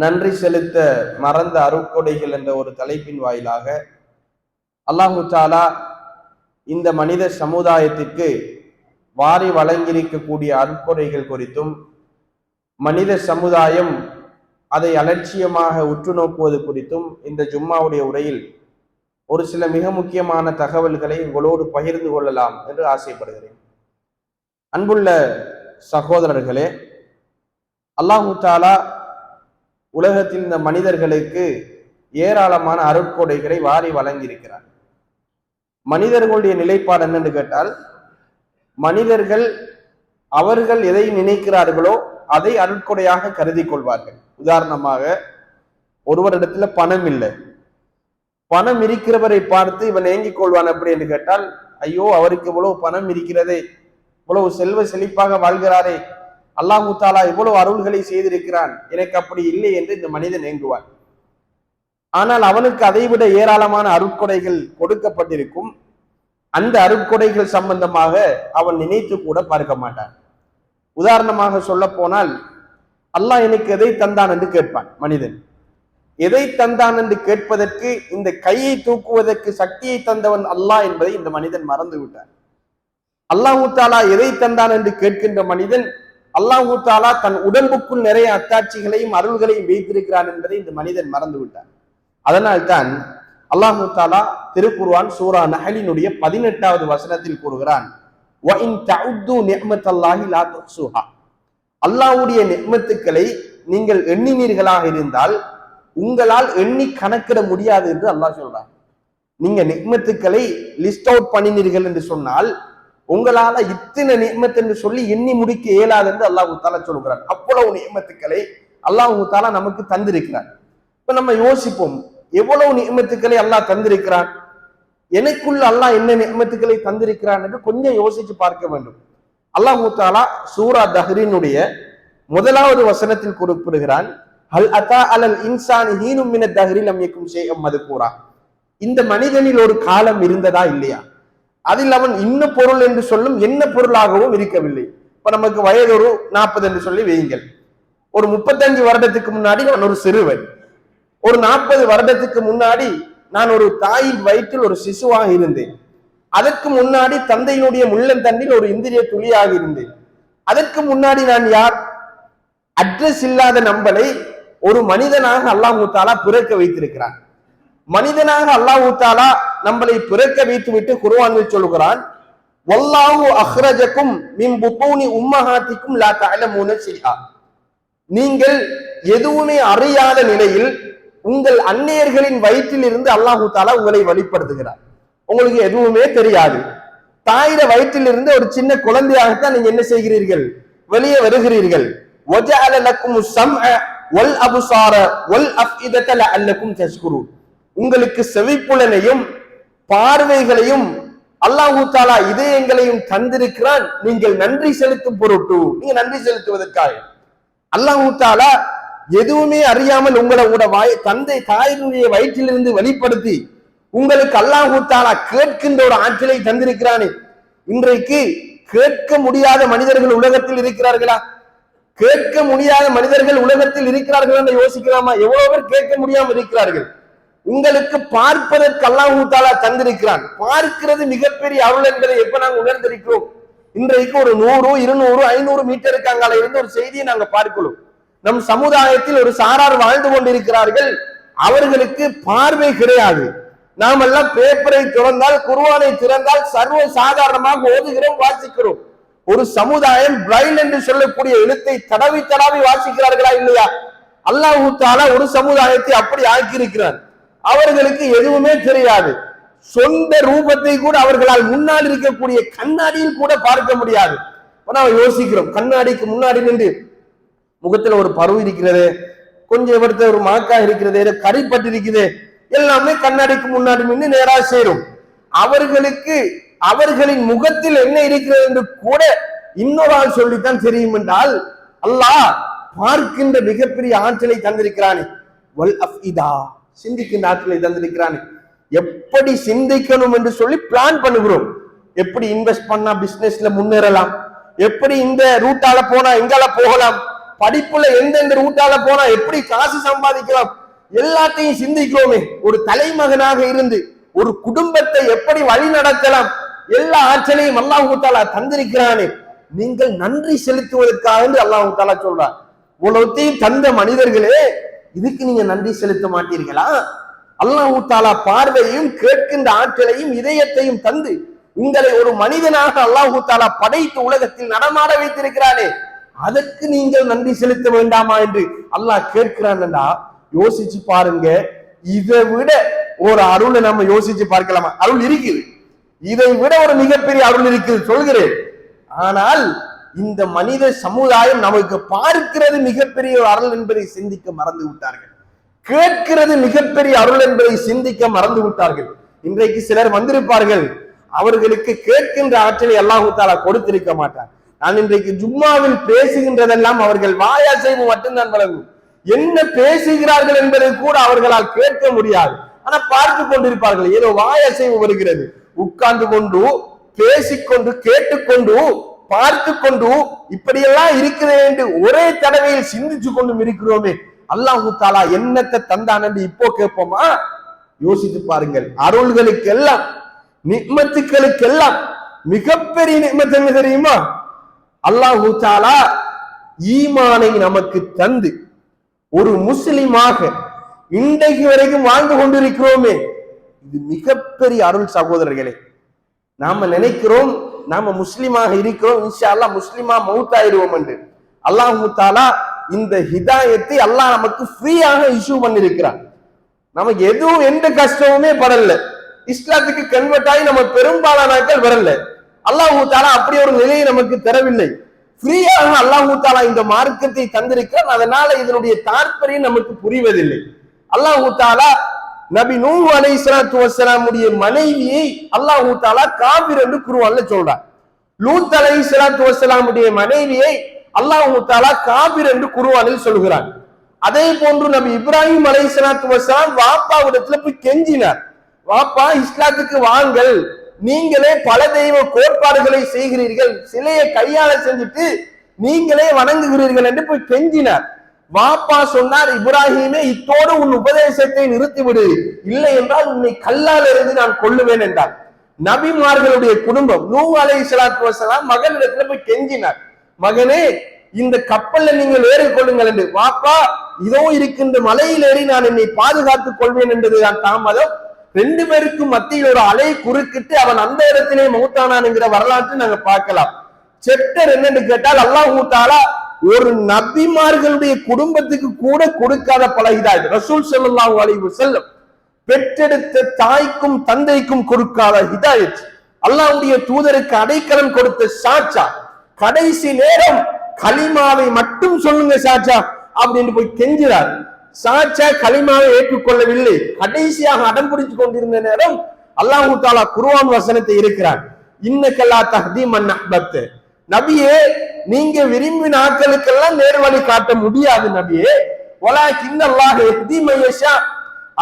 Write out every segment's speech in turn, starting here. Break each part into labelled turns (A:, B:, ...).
A: நன்றி செலுத்த மறந்த அருட்கொடைகள் என்ற ஒரு தலைப்பின் வாயிலாக அல்லாஹு தாலா இந்த மனித சமுதாயத்திற்கு வாரி வழங்கியிருக்கக்கூடிய அருட்கொடைகள் குறித்தும் மனித சமுதாயம் அதை அலட்சியமாக உற்று நோக்குவது குறித்தும் இந்த ஜும்மாவுடைய உரையில் ஒரு சில மிக முக்கியமான தகவல்களை உங்களோடு பகிர்ந்து கொள்ளலாம் என்று ஆசைப்படுகிறேன். அன்புள்ள சகோதரர்களே, அல்லாஹு தாலா உலகத்தில் இந்த மனிதர்களுக்கு ஏராளமான அருட்கொடைகளை வாரி வழங்கியிருக்கிறார். மனிதர்களுடைய நிலைப்பாடு என்னன்னு கேட்டால், மனிதர்கள் அவர்கள் எதை நினைக்கிறார்களோ அதை அருட்கொடையாக கருதி கொள்வார்கள். உதாரணமாக, ஒருவரிடத்துல பணம் இல்லை, பணம் இருக்கிறவரை பார்த்து இவன் ஏங்கிக் கொள்வான். அப்படி என்று கேட்டால், ஐயோ அவருக்கு இவ்வளவு பணம் இருக்கிறதே, இவ்வளவு செல்வ செழிப்பாக வாழ்கிறாரே, அல்லாஹு தாலா இவ்வளவு அருள்களை செய்திருக்கிறான், எனக்கு அப்படி இல்லை என்று இந்த மனிதன் ஏங்குவான். ஆனால் அவனுக்கு அதைவிட ஏராளமான அருட்கொடைகள் கொடுக்கப்பட்டிருக்கும். அந்த அருட்கொடைகள் சம்பந்தமாக அவன் நினைத்து கூட பார்க்க மாட்டான். உதாரணமாக சொல்ல போனால், அல்லாஹ் எனக்கு எதை தந்தான் என்று கேட்பான் மனிதன். எதை தந்தான் என்று கேட்பதற்கு, இந்த கையை தூக்குவதற்கு சக்தியை தந்தவன் அல்லாஹ் என்பதை இந்த மனிதன் மறந்து விட்டான். அல்லாஹு தாலா எதை தந்தான் என்று கேட்கின்ற மனிதன், அல்லாஹு தாலா தன் உடம்புக்குள் நிறைய அத்தாட்சிகளையும் அருள்களையும் வைத்திருக்கிறான் என்பதை இந்த மனிதன் மறந்து விட்டான். அதனால்தான் அல்லாஹு தாலா திருக்குர்ஆன் சூரா நஹலினுடைய 18வது வசனத்தில் கூறுகிறான், அல்லாஹ்வுடைய நிஅமத்துக்களை நீங்கள் எண்ணினீர்களாக இருந்தால் உங்களால் எண்ணி கணக்கிட முடியாது என்று அல்லாஹ் சொல்றான். நீங்க நிஅமத்துக்களை லிஸ்ட் அவுட் பண்ணினீர்கள் என்று சொன்னால் உங்களால இத்தனை நிஅமத் என்று சொல்லி எண்ணி முடிக்க இயலாது என்று அல்லாஹ் தாலா சொல்கிறான். அவ்வளவு நிஅமத்துக்களை அல்லாஹ் தாலா நமக்கு தந்திருக்கிறான். இப்ப நம்ம யோசிப்போம், எவ்வளவு நிஅமத்துக்களை அல்லாஹ் தந்திருக்கிறான், எனக்குள்ள அல்லாஹ் என்ன நிஅமத்துக்களை தந்திருக்கிறான் என்று கொஞ்சம் யோசிச்சு பார்க்க வேண்டும். அல்லாஹ் தாலா சூரா தஹ்ரீனுடைய 1வது வசனத்தில் குறிப்பிடுகிறான், ஹல் அத்தா அலல் இன்சானி ஹீனும் மின தஹ்ரி லம் யகுன் ஷைஅம் மذ்கூரா. இந்த மனிதனில் ஒரு காலம் இருந்ததா இல்லையா, அதில் அவன் இன்ன பொருள் என்று சொல்லும் என்ன பொருளாகவும் இருக்கவில்லை. இப்ப நமக்கு வயது ஒரு 40 என்று சொல்லி வையுங்கள். ஒரு 35 வருடத்துக்கு முன்னாடி நான் ஒரு சிறுவன், ஒரு 40 வருடத்துக்கு முன்னாடி நான் ஒரு தாயின் வயிற்றில் ஒரு சிசுவாக இருந்தேன். அதற்கு முன்னாடி தந்தையினுடைய முள்ளந்தண்டில் ஒரு இந்திரிய துளியாக இருந்தேன். அதற்கு முன்னாடி நான் யார்? அட்ரஸ் இல்லாத நம்பலை ஒரு மனிதனாக அல்லாஹு தாலா பிறக்க வைத்திருக்கிறான். மனிதனாக அல்லாஹு தாலா நம்மளை பிறக்க வைத்து விட்டு குர்ஆனில் சொல்கிறான், வல்லாஹு அஹ்ரஜக்கும் மின் புத்தூனி உம்மஹாத்திக்கும் லா தஅலமூன ஷைஆ. நீங்கள் எதுவுமே அறியாத நிலையில் உங்கள் அன்னையர்களின் வயிற்றில் இருந்து அல்லாஹு தாலா உங்களை வெளிப்படுத்துகிறார். உங்களுக்கு எதுவுமே தெரியாது. தாயிர வயிற்றில் இருந்து ஒரு சின்ன குழந்தையாகத்தான் நீங்க என்ன செய்கிறீர்கள்? வெளியே வருகிறீர்கள். வஜஅல லக்குமுஸ் ஸம்அ வல் அப்சார வல் அஃஇதத லஅல்லக்கும் தஷ்குரூன். உங்களுக்கு செவிப்புலனையும் பார்வைகளையும் அல்லாஹு தாலா இதயங்களையும் தந்திருக்கிறான், நீங்கள் நன்றி செலுத்தும் பொருட்டு, நீங்க நன்றி செலுத்துவதற்காக. அல்லாஹு தாலா எதுவுமே அறியாமல் உங்களோட தந்தை தாயினுடைய வயிற்றிலிருந்து வெளிப்படுத்தி உங்களுக்கு அல்லாஹு தாலா கேட்கின்ற ஒரு ஆற்றலை தந்திருக்கிறானே. இன்றைக்கு கேட்க முடியாத மனிதர்கள் உலகத்தில் இருக்கிறார்களா? கேட்க முடியாத மனிதர்கள் உலகத்தில் இருக்கிறார்கள் என்று யோசிக்கலாமா? எவ்வளவு பேர் கேட்க முடியாமல் இருக்கிறார்கள். உங்களுக்கு பார்ப்பதற்கு அல்லாஹு தாலா தந்திருக்கிறான். பார்க்கிறது மிகப்பெரிய அருள் என்பதை எப்ப நாங்க உணர்ந்திருக்கிறோம்? இன்றைக்கு ஒரு 100, 200, 500 மீட்டருக்கு அங்கால இருந்து ஒரு செய்தியை நாங்க பார்க்கிறோம். நம் சமுதாயத்தில் ஒரு சாரார் வாழ்ந்து கொண்டிருக்கிறார்கள், அவர்களுக்கு பார்வை கிடையாது. நாம் எல்லாம் பேப்பரை திறந்தால், குர்ஆனை திறந்தால் சர்வ சாதாரணமாக ஓதுகிறோம், வாசிக்கிறோம். ஒரு சமுதாயம் பிரைல் என்று சொல்லக்கூடிய எழுத்தை தடவி தடவி வாசிக்கிறார்களா இல்லையா? அல்லாஹு தாலா ஒரு சமுதாயத்தை அப்படி ஆக்கியிருக்கிறார். அவர்களுக்கு எதுவுமே தெரியாது. சொந்த ரூபத்தை கூட அவர்களால் முன்னாடி இருக்கக்கூடிய கண்ணாடியில் கூட பார்க்க முடியாது. நாம் யோசிக்கிறோம், கண்ணாடிக்கு முன்னாடி நின்று முகத்துல ஒரு பருவ இருக்கிறது, கொஞ்சம் இடத்த ஒரு மாக்கா இருக்கிறது, கரிப்பட்டு இருக்குது, எல்லாமே கண்ணாடிக்கு முன்னாடி நின்று நேரா சேரும். அவர்களுக்கு அவர்களின் முகத்தில் என்ன இருக்கிறது என்று கூட இன்னொரு ஆள் சொல்லித்தான் தெரியும் என்றால், அல்லாஹ் பார்க்கின்ற மிகப்பெரிய ஆற்றலை தந்திருக்கிறானே, வல் அஃஇதா, சிந்திக்கின்ற ஆற்றலை தந்திருக்கிறானே. எப்படி சிந்திக்கணும் என்று சொல்லி பிளான் பண்ணுகிறோம். எப்படி இன்வெஸ்ட் பண்ணா பிசினஸ்ல முன்னேறலாம், எப்படி இந்த ரூட்டால போனா எங்கால போகலாம், படிப்புல எந்தெந்த ரூட்டால போனா எப்படி காசு சம்பாதிக்கலாம் எல்லாத்தையும் சிந்திக்கிறோமே. ஒரு தலைமகனாக இருந்து ஒரு குடும்பத்தை எப்படி வழி நடத்தலாம் எல்லா ஆற்றலையும் அல்லாஹ் தஆலா தந்திருக்கிறானே, நீங்கள் நன்றி செலுத்துவதற்காக அல்லாஹ் தஆலா சொல்றார். உலகத்தையும் தந்த மனிதர்களே, இதுக்கு நீங்க நன்றி செலுத்த மாட்டீர்களா? அல்லாஹ் தஆலா பார்வையையும் கேட்கின்ற ஆற்றலையும் இதயத்தையும் தந்து உங்களை ஒரு மனிதனாக அல்லாஹ் தஆலா படைத்து உலகத்தில் நடமாட வைத்திருக்கிறானே, அதற்கு நீங்கள் நன்றி செலுத்த வேண்டாமா என்று அல்லாஹ் கேட்கிறான்டா. யோசிச்சு பாருங்க, இதை விட ஒரு அருளை நம்ம யோசிச்சு பார்க்கலாமா? அருள் இருக்குது, இதை விட ஒரு மிகப்பெரிய அருள் இருக்குது சொல்கிறேன். ஆனால் இந்த மனித சமுதாயம் நமக்கு பார்க்கிறது மிகப்பெரிய ஒரு அருள் என்பதை சிந்திக்க மறந்து விட்டார்கள். கேட்கிறது மிகப்பெரிய அருள் என்பதை சிந்திக்க மறந்து விட்டார்கள். இன்றைக்கு சிலர் வந்திருப்பார்கள், அவர்களுக்கு கேட்கின்ற ஆற்றலை அல்லாஹ் தஆலா கொடுத்திருக்க மாட்டார். நான் இன்றைக்கு ஜும்மாவில் பேசுகின்றதெல்லாம் அவர்கள் வாயசைவு மட்டும்தான் வழங்கும். என்ன பேசுகிறார்கள் என்பதை கூட அவர்களால் கேட்க முடியாது. ஆனா பார்த்து கொண்டிருப்பார்கள், ஏதோ வாயசைவு வருகிறது. உட்கார்ந்து கொண்டு பேசிக்கொண்டு கேட்டுக்கொண்டு பார்த்து கொண்டு இப்படியெல்லாம் இருக்கிறேன் என்று ஒரே தடவையில் சிந்திச்சு கொண்டும் இருக்கிறோமே, அல்லாஹ் தஆலா என்னத்தை தந்தான் என்று இப்போ கேட்போமா? யோசித்து பாருங்கள். அருள்களுக்கெல்லாம் நிஅமத்துகளுக்கெல்லாம் மிகப்பெரிய நிஅமத் என்ன தெரியுமா? அல்லாஹ் தஆலா ஈமானை நமக்கு தந்து ஒரு முஸ்லிமாக இன்றைக்கு வரைக்கும் வாழ்ந்து கொண்டிருக்கிறோமே, இது மிகப்பெரிய அருள் சகோதரர்களே. நாம நினைக்கிறோம் நாம முஸ்லிமாக இருக்கிறோம், இன்ஷா அல்லாஹ் முஸ்லிமா மௌத்தாயிடுவோம் என்று. அல்லாஹ் தஆலா இந்த ஹிதாயத்தை அல்லாஹ் நமக்கு ஃப்ரீயாக இஷ்யூ பண்ணிருக்கிறான். நமக்கு எதுவும் எந்த கஷ்டமுமே படல. இஸ்லாத்துக்கு கன்வெர்ட் ஆகி நம்ம பெரும்பாலானாக்கள் வரல. அல்லாஹ் தஆலா அப்படி ஒரு நிலையை நமக்கு தரவில்லை. ஃப்ரீயாக அல்லாஹ் தஆலா இந்த மார்க்கத்தை தந்திருக்கிறான். அதனால இதனுடைய தாற்பயம் நமக்கு புரிவதில்லை. அல்லாஹ் தஆலா நபி நூஹ் அலைஹிஸ்ஸலாத்து வஸ்ஸலாமுடைய மனைவியை அல்லாஹ் தஆலா காஃபிர் என்று குர்ஆன்ல சொல்றார். லூத் அலைஹிஸ்ஸலாத்து வஸ்ஸலாமுடைய மனைவியை அல்லாஹ் தஆலா காஃபிர் என்று குர்ஆனில் சொல்கிறார். அதே போன்று நபி இப்ராஹிம் அலைஹிஸ்ஸலாத்து வஸ்ஸலாம் வாப்பாவிடத்துல போய் கெஞ்சினார், வாப்பா இஸ்லாத்துக்கு வாங்கள், நீங்களே பல தெய்வ கோட்பாடுகளை செய்கிறீர்கள், சிலையை கையால செஞ்சுட்டு நீங்களே வணங்குகிறீர்கள் என்று போய் கெஞ்சினார். வாப்பா சொன்னார், இப்ராஹிமே இத்தோடு உன் உபதேசத்தை நிறுத்திவிடு, இல்லை என்றால் உன்னை கல்லால் இருந்து நான் கொல்லுவேன் என்றார். நபிமார்களுடைய குடும்பம் நூஹ் அலைஹிஸ்ஸலாத்து வஸ்ஸலாம் மகனிடத்துல போய் கெஞ்சினார், மகனே இந்த கப்பல்ல நீங்கள் ஏறிக்கொள்ளுங்கள் என்று. வாப்பா இதோ இருக்கின்ற மலையில் ஏறி நான் என்னை பாதுகாத்துக் கொள்வேன் என்றதுதான் தாமதம். ரெண்டு பேருக்கும் மத்தியில் ஒரு அலை குறுக்கிட்டு அவன் அந்த இடத்திலே மௌத்தானான் என்கிற வரலாற்றை நாங்க பார்க்கலாம். செப்டர் என்னன்னு கேட்டால் அல்லாஹ் தஆலா ஒரு நபிமார்களுடைய குடும்பத்துக்கு கூட கொடுக்காத பல ஹிதாயத், ரசூல் ஸல்லல்லாஹு அலைஹி வஸல்லம் பெற்றெடுத்த தாய்க்கும் தந்தைக்கும் கொடுக்காத ஹிதாயத், அல்லாஹ்வுடைய தூதருக்கு அடைக்கலம் கொடுத்த சாட்சா, கடைசி நேரம் கலிமாவை மட்டும் சொல்லுங்க சாட்சா அப்படின்னு போய் கெஞ்சிறார். சாட்சா கலிமாவை ஏற்றுக்கொள்ளவில்லை. கடைசியாக அடம் பிடிச்சு கொண்டிருந்த நேரம் அல்லாஹ் தஆலா குர்ஆன் வசனத்தை இருக்கிறார், இன்னக லா தஹ்தி மன் அஹ்பப்த, நபியே நீங்க விரும்பின ஆட்களுக்கெல்லாம் நேர்வழி காட்ட முடியாது நபியே, வலாக்கின் அல்லாஹ் யஹ்தி மன் யஷா,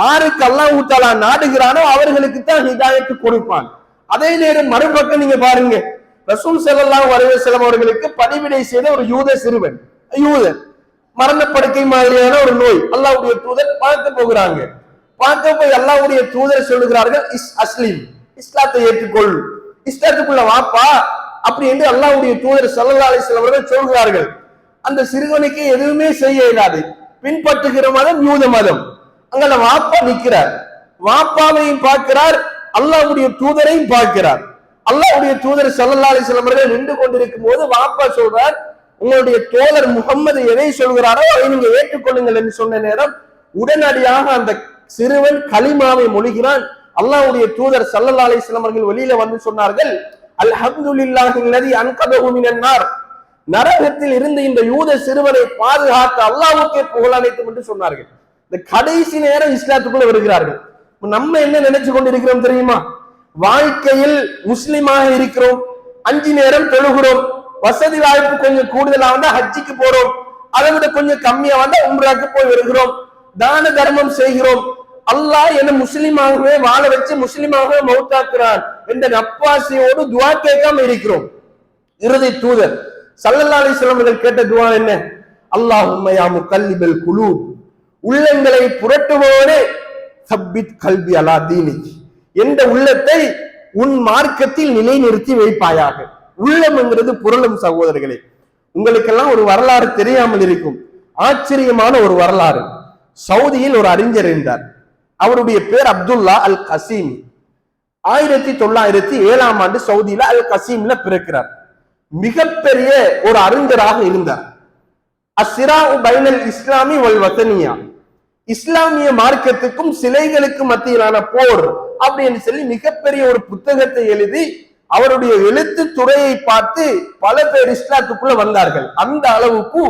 A: யாருக்கு அல்லாஹ் தஆலா நாடுகிறானோ அவர்களுக்கு தான் ஹிதாயத் கொடுப்பான். அதே நேரம் மறுபக்கம் நீங்க பாருங்க, ரசூல் ஸல்லல்லாஹு அலைஹி வஸல்லம் அவர்களுக்கு பணிவிடை செய்த ஒரு யூத சிறுவன், யூதன் மரணப்படுக்கை மாதிரியான ஒரு நோய், அல்லாஹ்வுடைய தூதர் பார்க்க போகிறாங்க. பார்க்க போய் அல்லாஹ்வுடைய தூதர் சொல்லுகிறார்கள், அஸ்லிம், இஸ்லாத்தை ஏற்றுக்கொள், இஸ்லாத்துக்குள்ள வாப்பா அப்படி என்று அல்லாஹ்வுடைய தூதர் ஸல்லல்லாஹு அலைஹி வஸல்லம் அவர்கள் சொல்கிறார்கள். அந்த சிறுவனுக்கு எதுவுமே செய்ய இயலாது, பின்பற்றுகிற மதம் யூத மதம். அங்க வாப்பா நிற்கிறார், வாப்பாவையும் பார்க்கிறார், அல்லாஹ்வுடைய தூதரையும் பார்க்கிறார். அல்லாஹ்வுடைய தூதர் ஸல்லல்லாஹு அலைஹி வஸல்லம் அவர்கள் நின்று கொண்டிருக்கும் போது வாப்பா சொல்றார், உங்களுடைய தோழர் முகம்மது எதை சொல்கிறாரோ அதை நீங்க ஏற்றுக்கொள்ளுங்கள் என்று சொன்ன நேரம் உடனடியாக அந்த சிறுவன் கலிமாவை மொழிகிறான். அல்லாஹ்வுடைய தூதர் ஸல்லல்லாஹு அலைஹி வஸல்லம் அவர்கள் வெளியில வந்து சொன்னார்கள், அல்ஹம்துலில்லாஹி அல்லதி அன்கதஹு மினன் நார், நரகத்தில் இருந்து இந்த யூத சிறுவனை பாதுகாத்த அல்லாஹ்வுக்கே புகழ் அனைத்தும் என்று சொன்னார்கள். இந்த கடைசி நேரம் இஸ்லாத்துக்குள்ள வருகிறார்கள். நம்ம என்ன நினைச்சு கொண்டிருக்கிறோம் தெரியுமா? வாழ்க்கையில் முஸ்லிமாக இருக்கிறோம், 5 நேரம் தொழுகிறோம், வசதி வாய்ப்பு கொஞ்சம் கூடுதலா வந்தா ஹஜ்ஜிக்கு போறோம், அதை விட கொஞ்சம் கம்மியா வந்தா உம்ராக்கு போய் வருகிறோம், தான தர்மம் செய்கிறோம், அல்லாஹ் என்ன முஸ்லிமாகவே வாழ வச்சு முஸ்லிமாகவே மௌத்தாக்குறான் என்ற நப்பாசையோடு துஆ கேட்காம இருக்கிறோம். இறுதி தூதர் ஸல்லல்லாஹு அலைஹி வஸல்லம் அவர்கள் கேட்ட துஆ என்ன? அல்லாஹும்ம யா முகல்லிபல் குலூப், உள்ளங்களை புரட்டுபவனே சப்பித் கல்வி அலா தீனிக், என்ற உள்ளத்தை உன் மார்க்கத்தில் நிலைநிறுத்தி வைப்பாயாக. உள்ளம் என்கிறது புரளும் சகோதரர்களே. உங்களுக்கெல்லாம் ஒரு வரலாறு தெரியாமல் இருக்கும், ஆச்சரியமான ஒரு வரலாறு. சவுதியில் ஒரு அறிஞர் இருந்தார். அவருடைய பேர் அப்துல்லா அல் கசீம். 1907ஆம் ஆண்டு சவுதியில அல் கசீம்ல பிறக்கிறார். மிகப்பெரிய ஒரு அறிஞராக இருந்தார். அஸ்ஸிரா பைனல் இஸ்லாமி வல் வதனியா, இஸ்லாமிய மார்க்கத்துக்கும் சிலைகளுக்கும் மத்தியிலான போர் அப்படின்னு சொல்லி மிகப்பெரிய ஒரு புத்தகத்தை எழுதி அவருடைய எழுத்து துறையை பார்த்து பல பேர் இஸ்லாத்துக்குள்ள வந்தார்கள். அந்த அளவுக்கு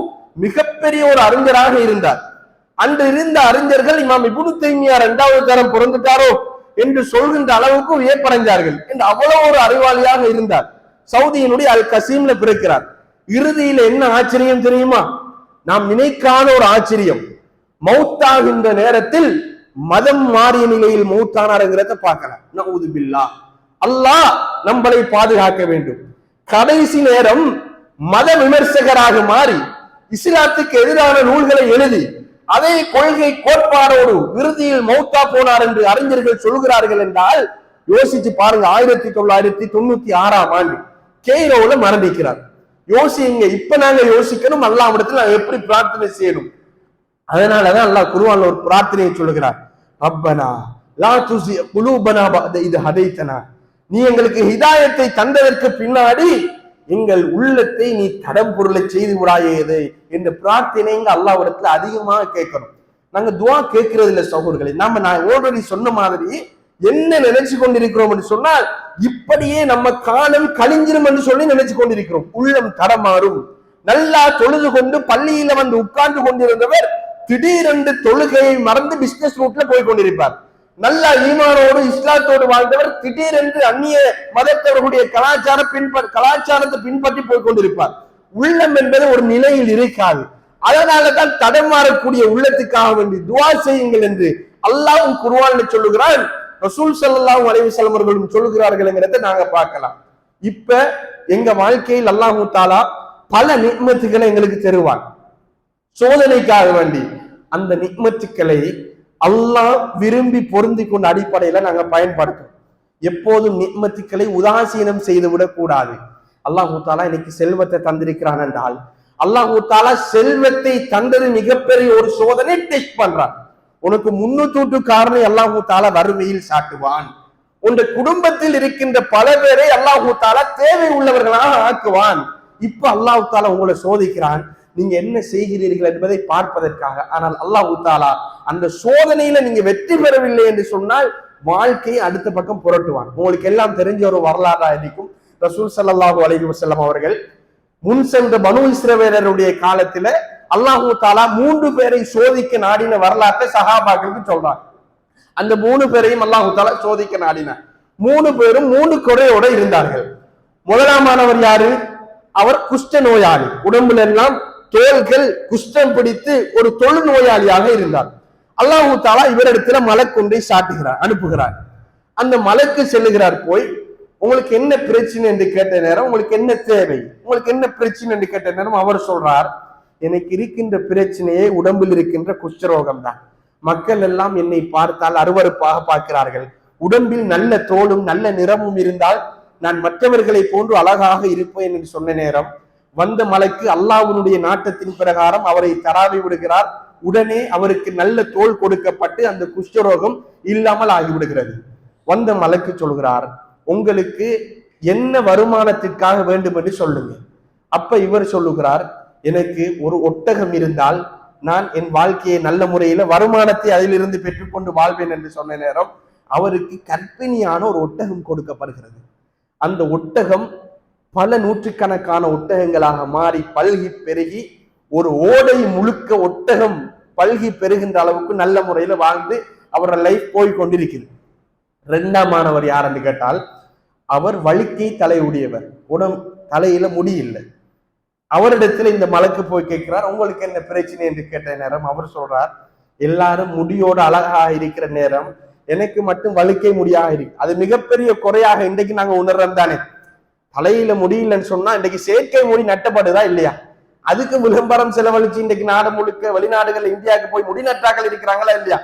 A: மிகப்பெரிய ஒரு அறிஞராக இருந்தார். அன்று இருந்த அறிஞர்கள் இமாம் இப்னு தைமியா 2வது தரம் பிறந்துட்டாரோ என்று சொல்கின்ற அளவுக்கு வியப்படைந்தார்கள். என்று அவ்வளவு ஒரு அறிவாளியாக இருந்தார். சவுதியினுடைய அல் கசீம்ல பிறக்கிறார். இறுதியில என்ன ஆச்சரியம் தெரியுமா? நாம் நினைக்காத ஒரு ஆச்சரியம். மௌத்தாகின்ற நேரத்தில் மதம் மாறிய நிலையில் மௌத்தானாருங்கிறத பார்க்கலாம். நஊது பில்லாஹ், அல்லாஹ் நம்மளை பாதுகாக்க வேண்டும். கடைசி நேரம் மத விமர்சகராக மாறி இஸ்லாத்துக்கு எதிரான நூல்களை எழுதி அதே கொள்கை கோட்பாடோடு இறுதியில் மௌத்தா போனார் என்று அறிஞர்கள் சொல்கிறார்கள் என்றால் யோசிச்சு பாருங்க. 1996ஆம் ஆண்டு கெய்ரோல மரணிக்கிறார். யோசிங்க. இப்ப நாங்க யோசிக்கணும், அல்லாஹ்விடத்தில் நாங்க எப்படி பிரார்த்தனை செய்யணும். அதனாலதான் அல்லாஹ் குர்ஆன்ல ஒரு பிரார்த்தனையை சொல்லுகிறார். ரப்பனா லா துஸி குலூபனா பஅத இத் ஹதைதனா, நீ எங்களுக்கு ஹிதாயத்தை தந்ததற்கு பின்னாடி எங்கள் உள்ளத்தை நீ தடம் பொருளை செய்து விடாயேது என்ற பிரார்த்தனை அல்லாஹ்விடத்துல அதிகமாக கேட்கணும். நாங்க துஆ கேட்கறது இல்ல சகோதரர்களே. நான் ஆல்ரெடி சொன்ன மாதிரி என்ன நினைச்சு கொண்டிருக்கிறோம் என்று சொன்னால், இப்படியே நம்ம காலம் கழிஞ்சிரும் என்று சொல்லி நினைச்சு கொண்டிருக்கிறோம். உள்ளம் தடமாறும். நல்லா தொழுது கொண்டு பள்ளியில வந்து உட்கார்ந்து கொண்டிருந்தவர் திடீரென்று தொழுகையை மறந்து பிசினஸ் ரூட்ல போய் கொண்டிருப்பார். நல்ல ஈமானோடு இஸ்லாத்தோடு வாழ்ந்தவர் திடீரென்று அந்நிய மதத்தவர்களுடைய கலாச்சாரத்தை பின்பற்றி போய் கொண்டிருப்பார். உள்ளம் என்பது ஒரு நிலையில் இருக்காது. அதனாலதான் தடமாறக்கூடிய உள்ளத்துக்காக வேண்டி துஆ செய்யுங்கள் என்று அல்லாஹ் குர்ஆன்ல சொல்லுகிறான். ரசூல் ஸல்லல்லாஹு அலைஹி வஸல்லம் அவர்களும் சொல்லுகிறார்கள்ங்கிறத நாங்க பார்க்கலாம். இப்ப எங்க வாழ்க்கையில் அல்லாஹ் தஆலா பல நிஅமத்துகளை எங்களுக்கு தருவான் சோதனைக்காக வேண்டி. அந்த நிஅமத்துக்களை அல்லாஹ் விரும்பி பொருந்தி கொண்ட அடிப்படையில நாங்க பயன்படுத்தோம். எப்போதும் நிஅமத்துக்களை உதாசீனம் செய்து விடக் கூடாது. அல்லாஹ் தஆலா இன்னைக்கு செல்வத்தை தந்திருக்கிறான் என்றால் அல்லாஹ் தஆலா செல்வத்தை தந்தது மிகப்பெரிய ஒரு சோதனை டெஸ்ட் பண்றான். உனக்கு முன்னூற்று காரணம் அல்லாஹ் தஆலா வறுமையில் சாட்டுவான். உன் குடும்பத்தில் இருக்கின்ற பல பேரை அல்லாஹ் தஆலா தேவை உள்ளவர்களாக ஆக்குவான். இப்ப அல்லாஹ் தஆலா உங்களை சோதிக்கிறான், நீங்க என்ன செய்கிறீர்கள் என்பதை பார்ப்பதற்காக. ஆனால் அல்லாஹ் தஆலா அந்த சோதனையில நீங்க வெற்றி பெறவில்லை என்று சொன்னால் வாழ்க்கையை அடுத்த பக்கம் புரட்டுவான். உங்களுக்கு எல்லாம் தெரிஞ்ச ஒரு வரலாறா இருக்கும். ரசூல் ஸல்லல்லாஹு அலைஹி வஸல்லம் அவர்கள் முன் சென்ற பனு இஸ்ரவேலருடைய காலத்துல அல்லாஹ் தஆலா 3 பேரை சோதிக்க நாடின வரலாற்றை சஹாபாக்களுக்கு சொல்றாங்க. அந்த 3 பேரையும் அல்லாஹ் தஆலா சோதிக்க நாடினார். 3 பேரும் 3 குறையோட இருந்தார்கள். முதலாமானவர் யாரு? அவர் குஷ்ட நோயாளி. உடம்புல எல்லாம் தோள்கள் குஷ்டம் பிடித்து ஒரு தொழு நோயாளியாக இருந்தார். அல்லாஹ் தஆலா இவரிடத்துல மலக்குண்டை அனுப்புகிறார். அந்த மலக்கு செல்லுகிறார். போய் உங்களுக்கு என்ன பிரச்சனை என்று கேட்ட நேரம், உங்களுக்கு என்ன தேவை, உங்களுக்கு என்ன பிரச்சனை என்று கேட்ட நேரம் அவர் சொல்றார், எனக்கு இருக்கின்ற பிரச்சனையே உடம்பில் இருக்கின்ற குஷ்டரோகம் தான். மக்கள் எல்லாம் என்னை பார்த்தால் அருவருப்பாக பார்க்கிறார்கள். உடம்பில் நல்ல தோலும் நல்ல நிறமும் இருந்தால் நான் மற்றவர்களை போன்று அழகாக இருப்பேன் என்று சொன்ன நேரம் வந்த மலைக்கு அல்லாஹ்வுடைய நாட்டத்தின் பிரகாரம் அவரை தராவி விடுகிறார். உடனே அவருக்கு நல்ல தோல் கொடுக்கப்பட்டு அந்த குஷ்டரோகம் இல்லாமல் ஆகிவிடுகிறது. வந்த மலைக்கு சொல்கிறார், உங்களுக்கு என்ன வருமானத்திற்காக வேண்டும் என்று சொல்லுங்க. அப்ப இவர் சொல்லுகிறார், எனக்கு ஒரு ஒட்டகம் இருந்தால் நான் என் வாழ்க்கையை நல்ல முறையில வருமானத்தை அதிலிருந்து பெற்றுக்கொண்டு வாழ்வேன் என்று சொன்ன நேரம் அவருக்கு கற்பிணியான ஒரு ஒட்டகம் கொடுக்கப்படுகிறது. அந்த ஒட்டகம் பல நூற்றுக்கணக்கான ஒட்டகங்களாக மாறி பல்கி பெருகி ஒரு ஓடை முழுக்க ஒட்டகம் பல்கி பெறுகின்ற அளவுக்கு நல்ல முறையில வாழ்ந்து அவரோட லைஃப் போய் கொண்டிருக்கிறது. 2ஆமானவர் யார் என்று கேட்டால் அவர் வழுக்கை தலை உடையவர், தலையில முடி இல்லை. அவரிடத்துல இந்த மலக்கு போய் கேட்கிறார், உங்களுக்கு என்ன பிரச்சனை என்று கேட்ட நேரம் அவர் சொல்றார், எல்லாரும் முடியோட அழகாக இருக்கிற நேரம் எனக்கு மட்டும் வழுக்கை முடியாக இருக்கு. அது மிகப்பெரிய குறையாக இன்றைக்கு நாங்க உணர்றோம் தானே. தலையில முடியலன்னு சொன்னா இன்றைக்கு செயற்கை முடி நட்டப்படுதா இல்லையா? அதுக்கு விளம்பரம் செலவழிச்சு இன்றைக்கு நாடு முழுக்க வெளிநாடுகள் இந்தியாவுக்கு போய் முடி நட்டாக்கள் இருக்கிறாங்களா இல்லையா?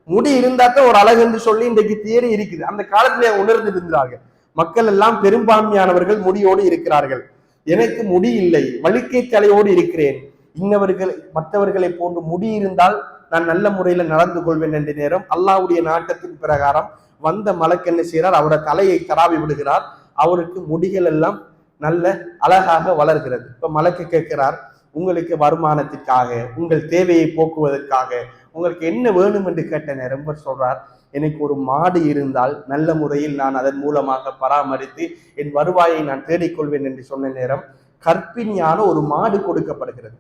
A: முடி இருந்தாத்தான் ஒரு அழகு என்று சொல்லி இன்றைக்கு தியரி இருக்குது. அந்த காலத்திலே உணர்ந்து இருந்தார்கள். மக்கள் எல்லாம் பெரும்பான்மையானவர்கள் முடியோடு இருக்கிறார்கள். எனக்கு முடி இல்லை, வழுக்கை தலையோடு இருக்கிறேன். இன்னவர்கள் மற்றவர்களை போன்று முடி இருந்தால் நான் நல்ல முறையில நடந்து கொள்வேன் என்ற நேரம் அல்லாஹ்வுடைய நாட்டத்தின் பிரகாரம் வந்த மலக்கு என்ன செய்கிறார்? அவரோட தலையை தராவி விடுகிறார். அவருக்கு முடிகள் எல்லாம் நல்ல அழகாக வளர்கிறது. இப்ப மலக்கு கேட்கிறார், உங்களுக்கு வருமானத்திற்காக, உங்கள் தேவையை போக்குவதற்காக உங்களுக்கு என்ன வேணும் என்று கேட்ட நேரம் சொல்றார், எனக்கு ஒரு மாடு இருந்தால் நல்ல முறையில் நான் அதன் மூலமாக பராமரித்து என் வருவாயை நான் தேடிக்கொள்வேன் என்று சொன்ன நேரம் கற்பிணியான ஒரு மாடு கொடுக்கப்படுகிறது.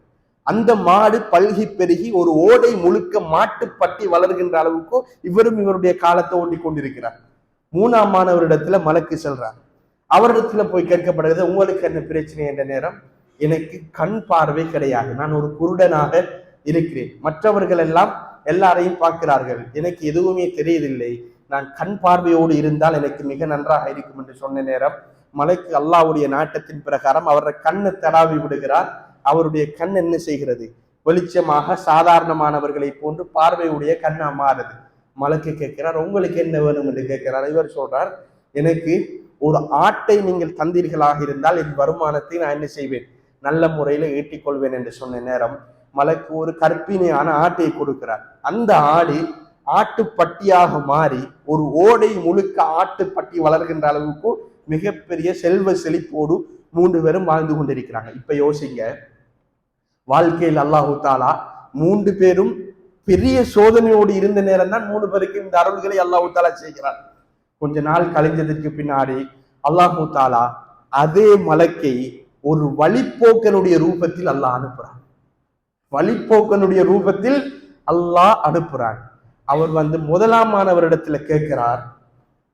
A: அந்த மாடு பல்கி பெருகி ஒரு ஓடை முழுக்க மாட்டு பட்டி வளர்கின்ற அளவுக்கு இவரும் இவருடைய காலத்தை ஓட்டி கொண்டிருக்கிறார். 3ஆம் மாணவரிடத்துல மலக்கு செல்றார். அவரிடத்துல போய் கேட்கப்படுகிறது, உங்களுக்கு என்ன பிரச்சனை என்ற நேரம், எனக்கு கண் பார்வை கிடையாது, நான் ஒரு குருடனாக இருக்கிறேன், மற்றவர்கள் எல்லாம் எல்லாரையும் பார்க்கிறார்கள், எனக்கு எதுவுமே தெரியவில்லை, நான் கண் பார்வையோடு இருந்தால் எனக்கு மிக நன்றாக இருக்கும் என்று சொன்ன நேரம் மலைக்கு அல்லாஹ்வுடைய நாட்டத்தின் பிரகாரம் அவருடைய கண்ணை தடாவி விடுகிறார். அவருடைய கண் என்ன செய்கிறது? வெளிச்சமாக சாதாரணமானவர்களை போன்று பார்வையுடைய கண்ணா மாறுது. மலக்கு கேட்கிறார், உங்களுக்கு என்ன வேணும் என்று கேட்கிறார். இவர் சொல்றார், எனக்கு ஒரு ஆட்டை நீங்கள் தந்தீர்களாக இருந்தால் என் வருமானத்தை நான் என்ன செய்வேன்? நல்ல முறையில ஈட்டிக்கொள்வேன் என்று சொன்ன நேரம் மலக்கு ஒரு கற்பிணியான ஆட்டை கொடுக்கிறார். அந்த ஆடு ஆட்டுப்பட்டியாக மாறி ஒரு ஓடை முழுக்க ஆட்டுப்பட்டி வளர்கின்ற அளவுக்கு மிகப்பெரிய செல்வ செழிப்போடு 3 பேரும் வாழ்ந்து கொண்டிருக்கிறாங்க. இப்ப யோசிங்க, வாழ்க்கையில் அல்லாஹு தாலா 3 பேரும் பெரிய சோதனையோடு இருந்த நேரம் தான் 3 பேருக்கு இந்த அருள்களை அல்லாஹு தாலா செய்கிறார். கொஞ்ச நாள் கழிஞ்சதற்கு பின்னாடி அல்லாஹு தாலா அதே மலக்கை ஒரு வழிப்போக்கனுடைய ரூபத்தில் அல்லாஹ் அனுப்புறான். வழிப்போக்கனுடைய ரூபத்தில் அல்லாஹ் அனுப்புறான். அவர் வந்து 1ஆம் மாணவரிடத்துல கேட்கிறார்,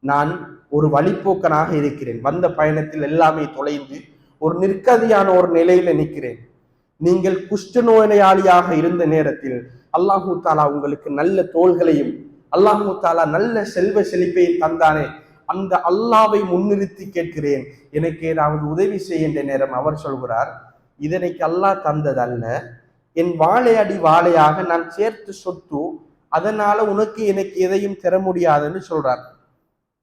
A: நான் ஒரு வழிப்போக்கனாக இருக்கிறேன், வந்த பயணத்தில் எல்லாமே தொலைந்து ஒரு நிற்கதியான ஒரு நிலையில நிற்கிறேன், நீங்கள் குஷ்ட நோயாளியாக இருந்த நேரத்தில் அல்லாஹு தாலா உங்களுக்கு நல்ல தோள்களையும் அல்லாஹு தாலா நல்ல செல்வ செழிப்பையும் தந்தானே, அந்த அல்லாவை முன்னிறுத்தி கேட்கிறேன், எனக்கு ஏதாவது உதவி செய்கின்ற நேரம் அவர் சொல்கிறார், இதனைக்கு அல்லாஹ் தந்ததல்ல, என் வாழையடி வாழையாக நான் சேர்த்து சொத்து, அதனால உனக்கு எனக்கு எதையும் தர முடியாதுன்னு சொல்றார்.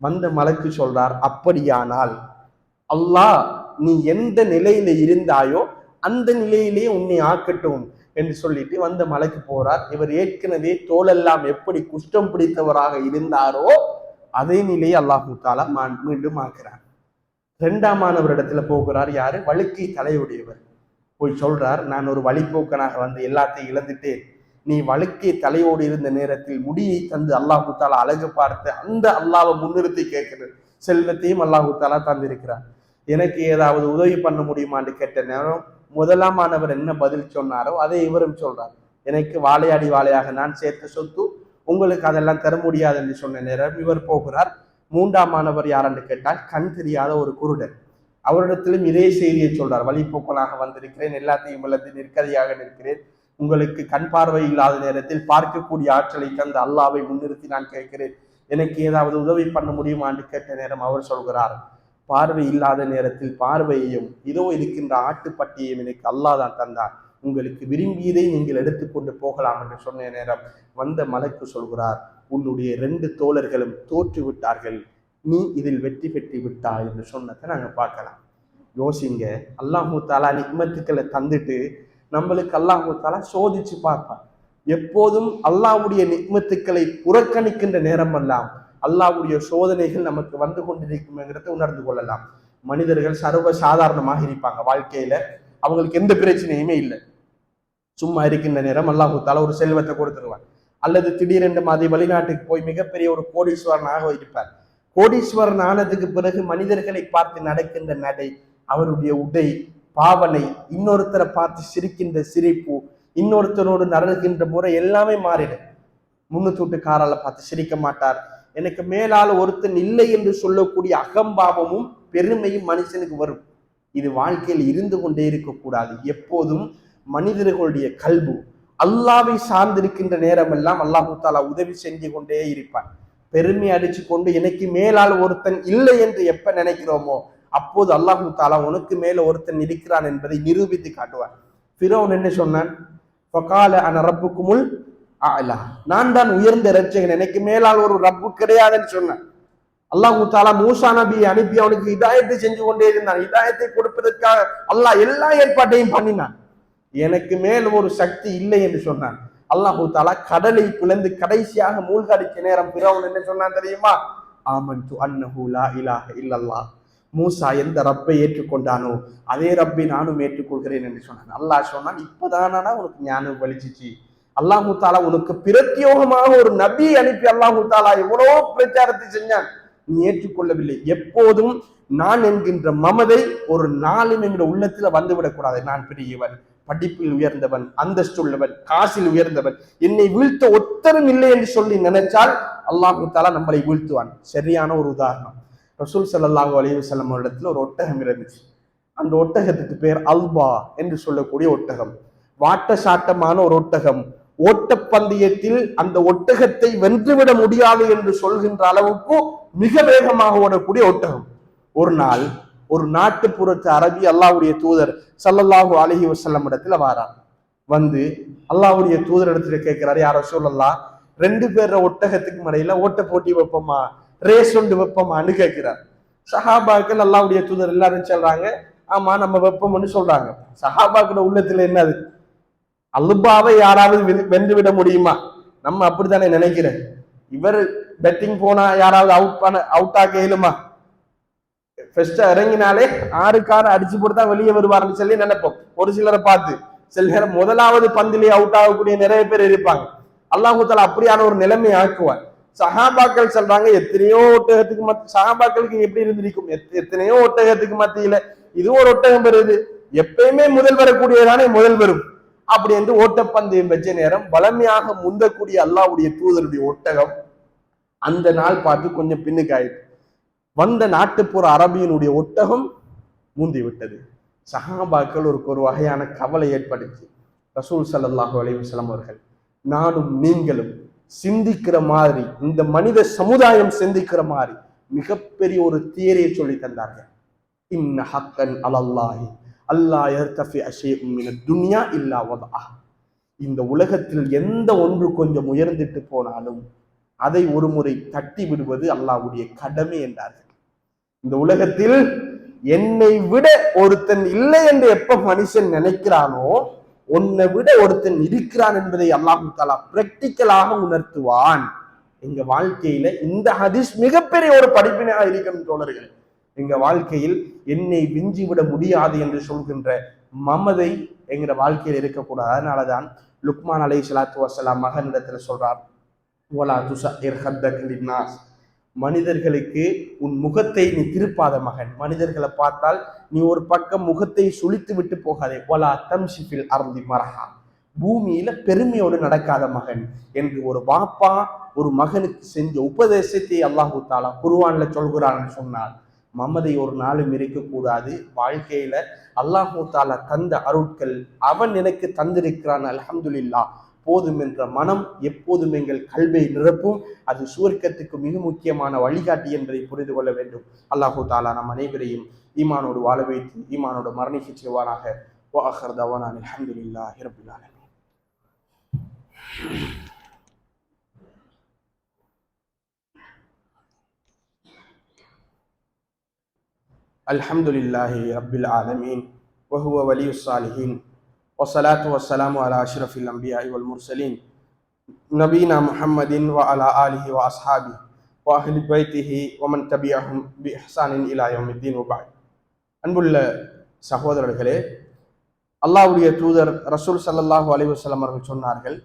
A: வந்த மலக்கு சொல்றார், அப்படியானால் அல்லாஹ் நீ எந்த நிலையில இருந்தாயோ அந்த நிலையிலேயே உன்னை ஆக்கட்டும் என்று சொல்லிட்டு வந்த மலைக்கு போறார். இவர் ஏற்கனவே தோலெல்லாம் எப்படி குஷ்டம் பிடித்தவராக இருந்தாரோ அதே நிலையை அல்லாஹு தாலா மீண்டும் ஆக்குறார். 2ஆம் மாணவரிடத்துல போகிறார். யாரு? வழுக்கை தலையுடையவர். போய் சொல்றார், நான் ஒரு வழிப்போக்கனாக வந்து எல்லாத்தையும் இழந்துட்டேன், நீ வழுக்கை தலையோடு இருந்த நேரத்தில் முடியை தந்து அல்லாஹு தாலா அழகு பார்த்து அந்த அல்லாவை முன்னிறுத்தி கேட்கிறது, செல்வத்தையும் அல்லாஹு தாலா தந்திருக்கிறார், எனக்கு ஏதாவது உதவி பண்ண முடியுமான்னு கேட்ட நேரம் 1ஆம் மாணவர் என்ன பதில் சொன்னாரோ அதை இவரும் சொல்றார், எனக்கு வாழையாடி வாழையாக நான் சேர்த்த சொத்து, உங்களுக்கு அதெல்லாம் தர முடியாது என்று சொன்ன நேரம் இவர் போகிறார். 3ஆம் மாணவர் யாரென்று கேட்டால் கண் தெரியாத ஒரு குருடன். அவரிடத்திலும் இதே செய்தியை சொல்றார், வழிப்போக்கனாக வந்திருக்கிறேன், எல்லாத்தையும் இழந்து நிற்கதியாக நிற்கிறேன், உங்களுக்கு கண் பார்வை இல்லாத நேரத்தில் பார்க்கக்கூடிய ஆற்றலை தந்த அல்லாவை முன்னிறுத்தி நான் கேட்கிறேன், எனக்கு ஏதாவது உதவி பண்ண முடியுமான்னு கேட்ட நேரம் அவர் சொல்கிறார், பார்வை இல்லாத நேரத்தில் பார்வையையும் இதோ இருக்கின்ற ஆட்டுப்பட்டியையும் எனக்கு அல்லாஹ் தான் தந்தார், உங்களுக்கு விரும்பியதை நீங்கள் எடுத்துக்கொண்டு போகலாம் என்று சொன்ன நேரம் வந்த மலைக்கு சொல்கிறார், உன்னுடைய 2 தோழர்களும் தோற்று விட்டார்கள், நீ இதில் வெற்றி பெற்று விட்டாய் என்று சொன்னதை நாங்க பார்க்கலாம். யோசிங்க, அல்லாஹு தாலா நிக்மத்துக்களை தந்துட்டு நம்மளுக்கு அல்லாஹு தாலா சோதிச்சு பார்ப்பார். எப்போதும் அல்லாஹ்வுடைய நிக்மத்துக்களை புறக்கணிக்கின்ற நேரம் எல்லாம் அல்லாஹ்வுடைய சோதனைகள் நமக்கு வந்து கொண்டிருக்கும்ங்கிறத உணர்ந்து கொள்ளலாம். மனிதர்கள் சர்வ சாதாரணமாக இருப்பாங்க, வாழ்க்கையில அவங்களுக்கு எந்த பிரச்சனையுமே இல்லை, சும்மா இருக்கின்ற நேரம் அல்லாஹு தாலா ஒரு செல்வத்தை கொடுத்துருவார், அல்லது திடீரென்று மாதிரி வெளிநாட்டுக்கு போய் மிகப்பெரிய ஒரு கோடீஸ்வரனாக இருப்பார். கோடீஸ்வரன் ஆனதுக்கு பிறகு மனிதர்களை பார்த்து நடக்கின்ற நடை, அவருடைய உடை, பாவனை, இன்னொருத்தரை பார்த்து சிரிக்கின்ற சிரிப்பு, இன்னொருத்தரோடு நடக்கின்ற முறை எல்லாமே மாறிடும். முன்னூத்தூட்டுக்காரால பார்த்து சிரிக்க மாட்டார். எனக்கு மேலால ஒருத்தன் இல்லை என்று சொல்லக்கூடிய அகம்பாவமும் பெருமையும் மனுஷனுக்கு வரும். இது வாழ்க்கையில் இருந்து கொண்டே இருக்கக்கூடாது. எப்போதும் மனிதர்களுடைய கல்பு அல்லாவை சார்ந்திருக்கின்ற நேரம் எல்லாம் அல்லாஹு தாலா உதவி செஞ்சு கொண்டே இருப்பான். பெருமை அடிச்சு கொண்டு எனக்கு மேலால் ஒருத்தன் இல்லை என்று எப்ப நினைக்கிறோமோ அப்போது அல்லாஹு தாலா உனக்கு மேல ஒருத்தன் இருக்கிறான் என்பதை நிரூபித்து காட்டுவார். ஃபிரௌன் என்ன சொன்னான்? ஃபகால அன ரப்புக்குமுல் அலா, நான் தான் உயர்ந்த இரட்சகன், எனக்கு மேலால் ஒரு ரப்பு கிடையாதுன்னு சொன்னான். அல்லாஹு தாலா மூசா நபியை அனுப்பி அவனுக்கு இதாயத்தை செஞ்சு கொண்டே இருந்தான். இதாயத்தை கொடுப்பதற்காக அல்லாஹ் எல்லா ஏற்பாட்டையும் பண்ணினான். எனக்கு மேல் ஒரு சக்தி இல்லை என்று சொன்னான். அல்லாஹு தாலா கடலை பிளந்து கடைசியாக மூழ்கடிச்ச நேரம் ஃபிரௌன் என்ன சொன்னான் தெரியுமா? ஆமன்து அன்னஹு லா இலாஹ இல்லல்லாஹ், மூசா எந்த ரப்பை ஏற்றுக்கொண்டானோ அதே ரப்பை நானும் ஏற்றுக்கொள்கிறேன் என்று சொன்னான். அல்லாஹ் சொன்னான், இப்பதானா உனக்கு ஞானம் வலிச்சிச்சு. அல்லாஹு தாலா உனக்கு பிரத்யோகமாக ஒரு நபி அனுப்பி அல்லாஹு தாலா எவ்வளோ பிரச்சாரத்தை செஞ்சான், நீ ஏற்றுக்கொள்ளவில்லை. எப்போதும் நான் என்கின்ற மமதை ஒரு நாளும் என்கிற உள்ளத்துல வந்துவிடக்கூடாது. நான் பெரியவன், படிப்பில் உயர்ந்தவன், அந்தஸ்து உள்ளவன், காசில் உயர்ந்தவன், என்னை வீழ்த்த ஒத்தரும் இல்லை என்று சொல்லி நினைச்சால் அல்லாஹு தாலா நம்மளை வீழ்த்துவான். சரியான ஒரு உதாரணம், ரசூல் ஸல்லல்லாஹு அலைஹி வஸல்லம் இடத்துல ஒரு ஒட்டகம் இருந்துச்சு. அந்த ஒட்டகத்துக்கு பேர் அல்பா என்று சொல்லக்கூடிய ஒட்டகம். வாட்ட சாட்டமான ஒரு ஒட்டகம். ஓட்டப்பந்தயத்தில் அந்த ஒட்டகத்தை வென்றுவிட முடியாது என்று சொல்கின்ற அளவுக்கு மிக வேகமாக ஓடக்கூடிய ஒட்டகம். ஒரு நாள் ஒரு நாட்டுப்புறத்து அரபி அல்லாஹ்வுடைய தூதர் ஸல்லல்லாஹு அலைஹி வஸல்லம் இடத்துல வாரார். வந்து அல்லாஹ்வுடைய தூதர் இடத்துல கேட்கிறாரு, யார் ரசூலல்லாஹ், 2 பேர் ஒட்டகத்துக்கு மறையில ஓட்ட போட்டி வைப்போமா, ரேஸ் ஒன்று வைப்போமான்னு கேட்கிறார். சஹாபாக்கள் அல்லாஹ்வுடைய தூதர் எல்லாரும் சொல்றாங்க, ஆமா நம்ம வைப்போம்னு சொல்றாங்க. சஹாபாக்களோட உள்ளத்துல என்னது? அல்பாவை யாராவது வென்று விட முடியுமா? நம்ம அப்படித்தானே நினைக்கிறேன். இவர் பெட்டிங் போனா யாராவது அவுட் ஆக இயலுமா? ஃபர்ஸ்ட் இறங்கினாலே 6 காரை அடிச்சு போட்டு தான் வெளியே வருவார்னு சொல்லி நினைப்போம். ஒரு சிலரை பார்த்து சில நேரம் முதலாவது பந்திலே அவுட் ஆகக்கூடிய நிறைய பேர் இருப்பாங்க. அல்லாஹு தஆலா அப்படியான ஒரு நிலைமை ஆக்குவார். சஹாபாக்கள் சொல்றாங்க, எத்தனையோ ஒட்டகத்துக்கு சஹாபாக்களுக்கு எப்படி இருந்திருக்கும், எத்தனையோ ஒட்டகத்துக்கு மத்தியில இது ஒரு ஒட்டகம் பெறுது, எப்பயுமே முதல் வரக்கூடியதானே முதல் வரும் அப்படி என்று ஓட்டப்பந்தயம் வச்ச நேரம் பலமையாக முந்தக்கூடிய அல்லாஹ்வுடைய தூதருடைய ஒட்டகம் அந்த நாள் பார்த்து கொஞ்சம் பின்னுக்கு ஆயிடுச்சு. வந்த நாட்டுப்புற அரபியினுடைய ஒட்டகம் முந்தி விட்டது. சஹாபாக்கள் ஒரு வகையான கவலை ஏற்படுச்சு. ரசூல் ஸல்லல்லாஹு அலைஹி வஸல்லம் அவர்கள் நானும் நீங்களும் சிந்திக்கிற மாதிரி, இந்த மனித சமுதாயம் சிந்திக்கிற மாதிரி மிகப்பெரிய ஒரு தியரியை சொல்லி தந்தார்கள். இன்ன ஹக்கன் அலல்லாஹி அல்லா யர்தஃபி ஷைஉம் மினத் துன்யா இல்லா வதஅஹ், இந்த உலகத்தில் எந்த ஒன்று கொஞ்சம் உயர்ந்துட்டு போனாலும் அதை ஒரு முறை தட்டி விடுவது அல்லாஹ்வுடைய கடமை என்றார்கள். இந்த உலகத்தில் என்னை விட ஒருத்தன் இல்லை என்று எப்ப மனுஷன் நினைக்கிறானோ, உன்னை விட ஒருத்தன் இருக்கிறான் என்பதை அல்லாஹு தஆலா பிராக்டிக்கலாக உணர்த்துவான். எங்க வாழ்க்கையில இந்த ஹதீஸ் மிகப்பெரிய ஒரு படிப்பினையாக இருக்கும் தோழர்கள். எங்க வாழ்க்கையில் என்னை விஞ்சிவிட முடியாது என்று சொல்கின்ற மமதை எங்கிற வாழ்க்கையில் இருக்கக்கூடாது. அதனாலதான் லுக்மான் அலைஹிஸ்ஸலாத்து வஸ்ஸலாம் மகனிடத்துல சொல்றார், வலா துஸஇர் ஹத்தக லின்னாஸ், மனிதர்களுக்கு உன் முகத்தை நீ திருப்பாத மகன், மனிதர்களை பார்த்தால் நீ ஒரு பக்கம் முகத்தை சுளித்து விட்டு போகாதே. வலா தம்ஷி ஃபில் அர்தி மரஹா, பூமியில பெருமையோடு நடக்காத மகன் என்று ஒரு பாப்பா ஒரு மகனுக்கு செஞ்ச உபதேசத்தை அல்லாஹு தஆலா குர்ஆன்ல சொல்கிறான்னு சொன்னார். மமதை ஒரு நாளும் இருக்கக்கூடாது. வாழ்க்கையில அல்லாஹு தஆலா தந்த அருட்கள் அவன் எனக்கு தந்திருக்கிறான், அல்ஹம்துலில்லாஹ் போதும் என்ற மனம் எப்போதும் எங்கள் கல்வை நிரப்பும். அது சுவர்க்கத்துக்கு மிக முக்கியமான வழிகாட்டி என்பதை புரிந்து கொள்ள வேண்டும். அல்லாஹு தஆலா நம் அனைவரையும் ஈமானோடு வாழ வைத்து ஈமானோடு மரணிக்க செய்வானாக. வஆகிர் தவானா அல்ஹம்துலில்லாஹி ரப்பில் ஆலமீன். அல்ஹம்துலில்லாஹி ரப்பில் ஆலமீன் வஹுவ வலியுஸ் ஸாலிஹீன் வஸ்ஸலாத்து வஸ்ஸலாமு அலா அஷ்ரஃபில் அன்பியாஇ வல் முர்சலீன் நபீனா முஹம்மதின் வ அலா ஆலிஹி வ அஸ்ஹாபிஹி வ அஹ்லி பைத்திஹி வ மன் தபிஅஹும் பி இஹ்சானின் இலா யௌமித்தீன் வ பஅத். அன்புள்ள சகோதரர்களே, அல்லாஹ்வுடைய தூதர் ரசூல் ஸல்லல்லாஹு அலைஹி வஸல்லம் அவர்கள் சொன்னார்கள்,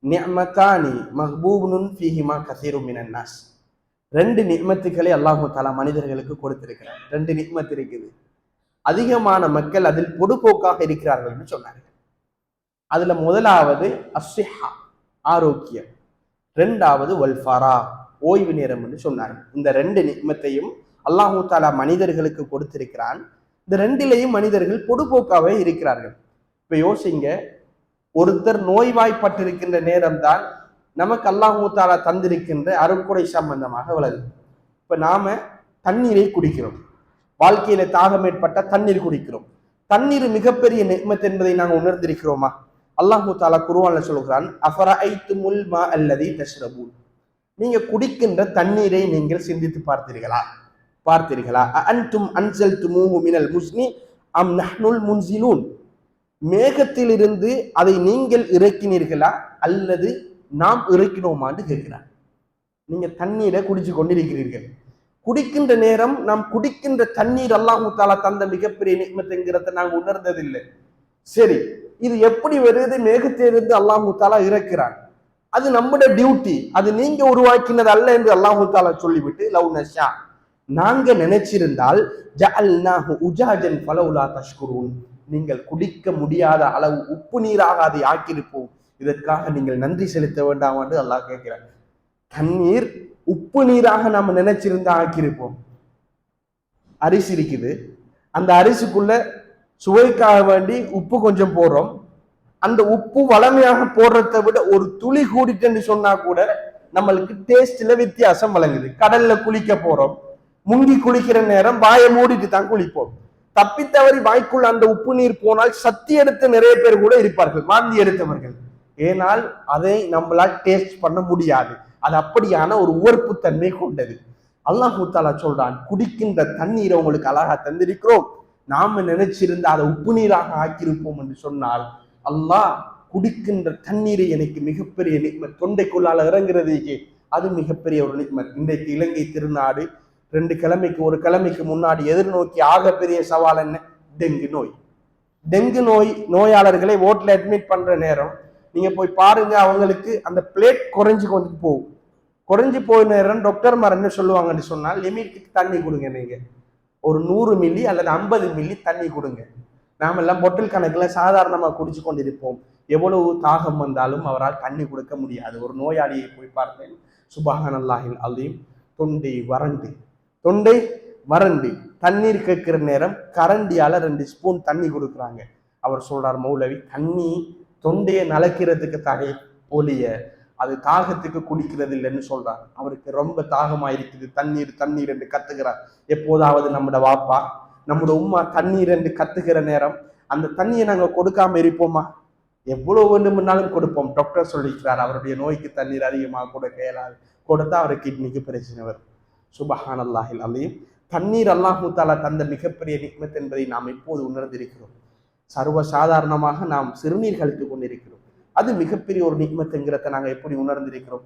A: நிஅமதானி மஹ்பூபுன் ஃபீஹிமா கஸீரும் மினன் நாஸ். 2 நிஅமத்துக்களை அல்லாஹு தஆலா மனிதர்களுக்கு கொடுத்திருக்கிறார். 2 நிஅமத் இருக்குது. அதிகமான மக்கள் அதில் பொடுபோக்காக இருக்கிறார்கள் என்று சொன்னார்கள். அதுல முதலாவது அஸ்ஸிஹா, ஆரோக்கியம். 2வது வல்ஃபரா, ஓய்வு நேரம் என்று சொன்னார்கள். இந்த 2 நிஅமத்தையும் அல்லாஹு தஆலா மனிதர்களுக்கு கொடுத்திருக்கிறான். இந்த 2லையும் மனிதர்கள் பொடுபோக்காகவே இருக்கிறார்கள். இப்ப யோசிங்க, ஒருத்தர் நோய்வாய்ப்பட்டிருக்கின்ற நேரம்தான் நமக்கு அல்லாஹு தஆலா தந்திருக்கின்ற அருட்கொடை சம்பந்தமாக வளருது. இப்ப நாம தண்ணீரை குடிக்கிறோம், வாழ்க்கையில தாகம் ஏற்பட்ட தண்ணீர் குடிக்கிறோம். தண்ணீர் மிகப்பெரிய நிக்மத் என்பதை நாங்கள் உணர்ந்திருக்கிறோமா? அல்லாஹு தாலா குர்ஆன்ல சொல்கிறான், அஃபரஐத்துமுல் மா அல்லதி தஷ்ரபூன், நீங்க குடிக்கின்ற தண்ணீரை நீங்கள் சிந்தித்து பார்த்தீர்களா? அன்தும் அன்சல்துமூஹு மினல் முஸ்னி அம் நஹ்னுல் முன்சிலூன், மேகத்திலிருந்து அதை நீங்கள் இறக்கினீர்களா அல்லது நாம் இறக்கினோமான்னு கேட்கிறார். நீங்க தண்ணீரை குடிச்சு கொண்டிருக்கிறீர்கள். குடிக்கின்ற நேரம் நாம் குடிக்கின்ற தண்ணீர் அல்லாஹு தாலா தந்த மிகப்பெரிய நிக்மத்துங்கிறத நாங்கள் உணர்ந்ததில்லை. சரி, இது எப்படி வருது? மேகத்திலிருந்து அல்லாஹு தாலா இறக்கிறான். அது நம்முடைய டியூட்டி, அது நீங்க உருவாக்கினது அல்ல என்று அல்லாஹு தாலா சொல்லிவிட்டு, லவ் நஷா, நாங்க நினைச்சிருந்தால் ஜஅல்நாஹு உஜாஜன் ஃபலௌலா தஷ்குரூன், நீங்கள் குடிக்க முடியாத அளவு உப்பு நீராக அதை ஆக்கியிருப்போம், இதற்காக நீங்கள் நன்றி செலுத்த வேண்டாம் என்று அல்லாஹ் கேட்கிறார். தண்ணீர் உப்பு நீராக நம்ம நினைச்சிருந்தா ஆக்கியிருப்போம். அரிசி இருக்குது, அந்த அரிசிக்குள்ள சுவைக்காக வேண்டி உப்பு கொஞ்சம் போடுறோம். அந்த உப்பு வளமையாக போடுறதை விட ஒரு துளி கூடிட்டுன்னு சொன்னா கூட நம்மளுக்கு டேஸ்ட்ல வித்தியாசம் வழங்குது. கடல்ல குளிக்க போறோம், முங்கி குளிக்கிற நேரம் வாயை மூடிட்டு தான் குளிப்போம். தப்பித்தவறி வாய்க்குள்ள அந்த உப்பு நீர் போனால் சத்தி எடுத்த நிறைய பேர் கூட இருப்பார்கள், வாந்தி எடுத்தவர்கள். ஏனால் அதை நம்மளால் டேஸ்ட் பண்ண முடியாது, அது அப்படியான ஒரு உவர்ப்பு தன்மை கொண்டது. அல்லாஹ் தாலா சொல்றான், குடிக்கின்ற தண்ணீரை உங்களுக்கு அழகா தந்திருக்கிறோம், நாம நினைச்சிருந்த அதை உப்பு நீராக ஆக்கியிருப்போம் என்று சொன்னால், அல்லாஹ் குடிக்கின்ற தண்ணீரை எனக்கு மிகப்பெரிய நிக்மத், தொண்டைக்குள்ளால இறங்குறதுக்கு அது மிகப்பெரிய ஒரு நிக்மத். இன்றைக்கு இலங்கை திருநாடு 2 கிழமைக்கு ஒரு கிழமைக்கு முன்னாடி எதிர்நோக்கி ஆகப்பெரிய சவால் என்ன? டெங்கு நோய். டெங்கு நோயாளர்களை ஓட்டில் அட்மிட் பண்ற நேரம் நீங்க போய் பாருங்க, அவங்களுக்கு அந்த பிளேட் குறைஞ்சு கொண்டு போகும். குறைஞ்சு போய் நேரம் டாக்டர் மார் என்ன சொல்லுவாங்கன்னு சொன்னால், லிமிட்டுக்கு தண்ணி கொடுங்க, நீங்க ஒரு 100 மில்லி அல்லது 50 மில்லி தண்ணி கொடுங்க. நாமெல்லாம் பொட்டில் கணக்கில் சாதாரணமாக குடிச்சு கொண்டிருப்போம். எவ்வளவு தாகம் வந்தாலும் அவரால் தண்ணி கொடுக்க முடியாது. ஒரு நோயாளியை போய் பார்த்தேன், சுபஹானல்லாஹில் அலீம், தொண்டை வறண்டு தண்ணீர் கேட்கிற நேரம் கரண்டியால 2 ஸ்பூன் தண்ணி கொடுக்குறாங்க. அவர் சொல்றார், மௌலவி, தண்ணி தொண்டையை நலக்கிறதுக்கு தானே ஒலிய, அது தாகத்துக்கு குடிக்கிறது இல்லைன்னு சொல்றார். அவருக்கு ரொம்ப தாகமா இருக்குது, தண்ணீர் என்று கத்துக்கிறார். எப்போதாவது நம்மட வாப்பா நம்மளோட உம்மா தண்ணீர் என்று கத்துக்கிற நேரம் அந்த தண்ணியை நாங்கள் கொடுக்காம இருப்போமா? எவ்வளவு வேண்டும்னாலும் கொடுப்போம். டாக்டர் சொல்லிக்கிறார், அவருடைய நோய்க்கு தண்ணீர் அதிகமாக கொடுக்க இயலாது, கொடுத்தா அவர் கிட்னிக்கு பிரச்சனை வரும். சுபஹானல்லாஹில் அலீம். தண்ணீர் அல்லாஹு தாலா தந்த மிகப்பெரிய நிக்மத் என்பதை நாம் எப்போது உணர்ந்திருக்கிறோம்? சர்வ சாதாரணமாக நாம் சிறுநீர் கழித்து கொண்டிருக்கிறோம், அது மிகப்பெரிய ஒரு நிக்மத்துங்கிறத நாங்கள் எப்படி உணர்ந்திருக்கிறோம்?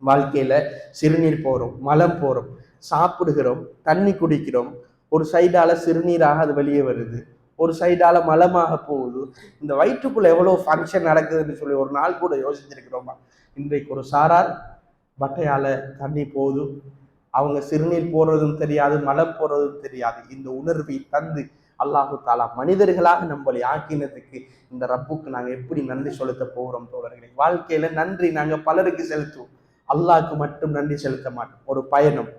A: வாழ்க்கையில சிறுநீர் போறோம், மலம் போறோம், சாப்பிடுகிறோம், தண்ணி குடிக்கிறோம், ஒரு சைடால சிறுநீராக அது வெளியே வருது, ஒரு சைடால மலமாக போகுது. இந்த வயிற்றுக்குள்ள எவ்வளவு ஃபங்க்ஷன் நடக்குதுன்னு சொல்லி ஒரு நாள் கூட யோசிச்சிருக்கிறோமா? இன்றைக்கு ஒரு சாரார் வட்டையால தண்ணி போகுது, அவங்க சிறுநீர் போடுறதும் தெரியாது, மலம் போடுறதும் தெரியாது. இந்த உணர்வை தந்து அல்லாஹு தாலா மனிதர்களாக நம்மளை ஆக்கினதுக்கு இந்த ரப்புக்கு நாங்கள் எப்படி நன்றி செலுத்த போகிறோம் தோழர்களே? வாழ்க்கையில நன்றி நாங்கள் பலருக்கு செலுத்துவோம், அல்லாஹ்க்கு மட்டும் நன்றி செலுத்த மாட்டோம். ஒரு பயணம்,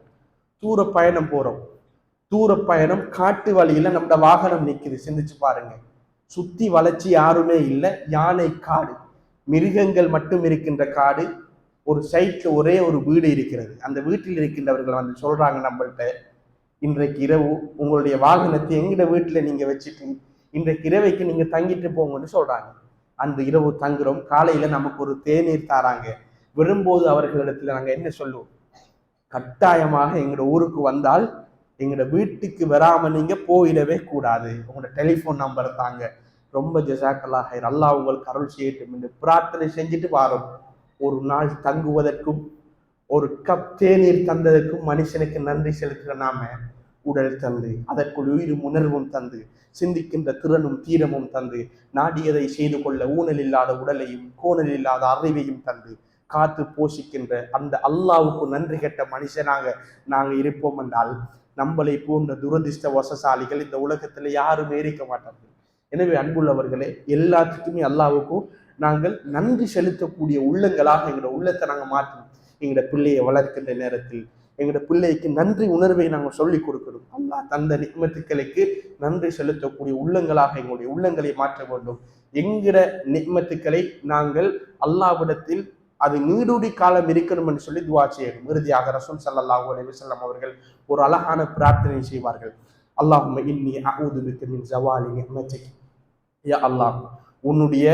A: தூர பயணம் போறோம், தூர பயணம், காட்டு வழியில நம்ம வாகனம் நிக்குது, சிந்திச்சு பாருங்க. சுத்தி வளைச்சி யாருமே இல்லை, யானை காடு, மிருகங்கள் மட்டும் இருக்கின்ற காடு. ஒரு சைட்ல ஒரே ஒரு வீடு இருக்கிறது. அந்த வீட்டில் இருக்கின்றவர்கள் வந்து சொல்றாங்க நம்மள்கிட்ட, இன்றைக்கு இரவு உங்களுடைய வாகனத்தை எங்கிட்ட வீட்டுல நீங்க வச்சுட்டு இன்றைக்கு இரவைக்கு நீங்க தங்கிட்டு போங்கன்னு சொல்றாங்க. அந்த இரவு தங்குறோம். காலையில நமக்கு ஒரு தேநீர் தாராங்க. வரும்போது அவர்களிடத்துல நாங்க என்ன சொல்லுவோம்? கட்டாயமாக எங்களோட ஊருக்கு வந்தால் எங்களோட வீட்டுக்கு வராம நீங்க போயிடவே கூடாது, உங்களோட டெலிஃபோன் நம்பர் தாங்க, ரொம்ப ஜஸாக்கல்லாஹ் ஹைர், அல்லாஹ் உங்களுக்கு அருள் செய்யட்டும் என்று பிரார்த்தனை செஞ்சுட்டு வாரோம். ஒரு நாள் தங்குவதற்கும் ஒரு கப் தேநீர் தந்ததற்கும் மனுஷனுக்கு நன்றி செலுத்துகிற நாம உடல் தந்து, அதற்குள் உயிரும் உணர்வும் தந்து, சிந்திக்கின்ற திறனும் தீரமும் தந்து, நாடியதை செய்து கொள்ள ஊனல் இல்லாத உடலையும் கோணல் இல்லாத அறிவையும் தந்து காத்து போஷிக்கின்ற அந்த அல்லாவுக்கு நன்றி கெட்ட மனுஷனாக நாங்க இருப்போம் என்றால் நம்மளை போன்ற துரதிர்ஷ்ட வசசாலிகள் இந்த உலகத்துல யாருமே இருக்க மாட்டார்கள். எனவே அன்புள்ளவர்களே, எல்லாத்துக்குமே அல்லாவுக்கும் நாங்கள் நன்றி செலுத்தக்கூடிய உள்ளங்களாக எங்களோட உள்ளத்தை நாங்கள் மாற்றணும். எங்களோட பிள்ளையை வளர்க்கின்ற நேரத்தில் எங்களோட பிள்ளைக்கு நன்றி உணர்வை நாங்கள் சொல்லிக் கொடுக்கணும். அல்லாஹ் தந்த நிக்மத்துக்களுக்கு நன்றி செலுத்தக்கூடிய உள்ளங்களாக எங்களுடைய உள்ளங்களை மாற்ற வேண்டும். என்கிற நிக்மத்துக்களை நாங்கள் அல்லாஹ்விடத்தில் அது நீடூடி காலம் இருக்கணும் என்று சொல்லி துவா செய்யணும். இறுதியாக ரசூல் ஸல்லல்லாஹு அலைஹி வஸல்லம் அவர்கள் ஒரு அழகான பிரார்த்தனை செய்வார்கள். அல்லாஹும்ம இன்னி அஊது பிக்க மின் ஸவாலி நிஅமதிக். யா அல்லாஹ், உன்னுடைய